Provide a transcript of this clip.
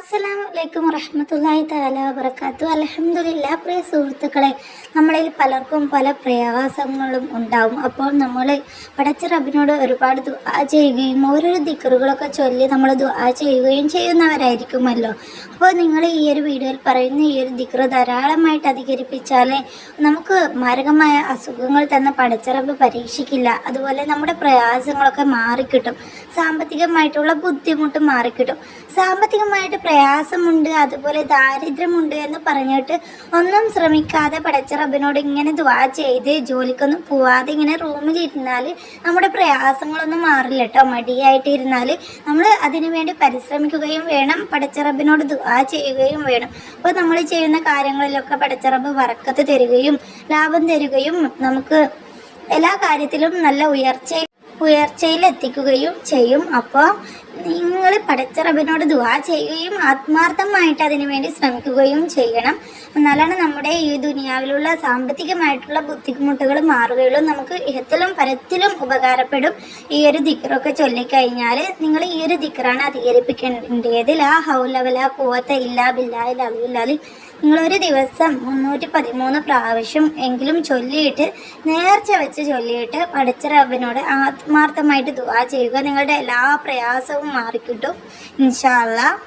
അസ്സലാമലൈക്കും വറഹ്മത്തുള്ളാഹി തആല വബറകാതുഹു. അൽഹംദുലില്ലാ. പ്രിയ സുഹൃത്തുക്കളെ, നമ്മളിൽ പലർക്കും പല പ്രയാസങ്ങളും ഉണ്ടാവും. അപ്പോൾ നമ്മൾ പടച്ച റബ്ബിനോട് ഒരുപാട് ദുആ ചെയ്യുകയും ഓരോരോ ദിക്റുകളൊക്കെ ചൊല്ലി നമ്മൾ ദുആ ചെയ്യുകയും ചെയ്യുന്നവരായിരിക്കുമല്ലോ. അപ്പോൾ നിങ്ങൾ ഈ ഒരു വീഡിയോയിൽ പറയുന്ന ഈ ഒരു ദിക്റ് ധാരാളമായിട്ട് അധികരിപ്പിച്ചാൽ നമുക്ക് മാരകമായ അസുഖങ്ങൾ തന്നെ പടച്ച റബ്ബ് പരീക്ഷിക്കില്ല. അതുപോലെ നമ്മുടെ പ്രയാസങ്ങളൊക്കെ മാറിക്കിട്ടും. സാമ്പത്തികമായിട്ടുള്ള ബുദ്ധിമുട്ട് മാറിക്കിട്ടും. സാമ്പത്തികമായിട്ട് പ്രയാസമുണ്ട്, അതുപോലെ ദാരിദ്ര്യമുണ്ട് എന്ന് പറഞ്ഞിട്ട് ഒന്നും ശ്രമിക്കാതെ പടച്ച റബ്ബിനോട് ഇങ്ങനെ ദുആ ചെയ്ത് ജോലിക്കൊന്നും പോവാതെ ഇങ്ങനെ റൂമിലിരുന്നാൽ നമ്മുടെ പ്രയാസങ്ങളൊന്നും മാറില്ല കേട്ടോ. മടിയായിട്ട് ഇരുന്നാൽ നമ്മൾ അതിനു വേണ്ടി പരിശ്രമിക്കുകയും വേണം, പടച്ച റബ്ബിനോട് ദുആ ചെയ്യുകയും വേണം. അപ്പോൾ നമ്മൾ ചെയ്യുന്ന കാര്യങ്ങളിലൊക്കെ പടച്ച റബ്ബ് ബറക്കത്ത് തരികയും ലാഭം തരികയും നമുക്ക് എല്ലാ കാര്യത്തിലും നല്ല ഉയർച്ചയിൽ എത്തിക്കുകയും ചെയ്യും. അപ്പോൾ നിങ്ങൾ പടച്ച റബ്ബിനോട് ദുആ ചെയ്യുകയും ആത്മാർത്ഥമായിട്ട് അതിനു വേണ്ടി ശ്രമിക്കുകയും ചെയ്യണം. എന്നാലാണ് നമ്മുടെ ഈ ദുനിയാവിലുള്ള സാമ്പത്തികമായിട്ടുള്ള ബുദ്ധിമുട്ടുകൾ മാറുകയുള്ളൂ. നമുക്ക് ഇഹത്തിലും പരത്തിലും ഉപകാരപ്പെടും. ഈ ഒരു ദിക്റൊക്കെ ചൊല്ലിക്കഴിഞ്ഞാൽ നിങ്ങൾ ഈ ഒരു ദിക്റാണ് അധികരിപ്പിക്കേണ്ടത്. ലാ ഹൗല വലാ ഖുവത ഇല്ലാ ബില്ലാഹിൽ അലിയിൽ അലീം. നിങ്ങളൊരു ദിവസം 313 പ്രാവശ്യം എങ്കിലും ചൊല്ലിയിട്ട്, നേർച്ച വെച്ച് ചൊല്ലിയിട്ട് പടച്ച റബ്ബിനോട് ആത്മാർത്ഥമായിട്ട് ദുആ ചെയ്യുക. നിങ്ങളുടെ എല്ലാ പ്രയാസവും മാറിക്കിട്ടും ഇൻഷാ അല്ലാഹ്.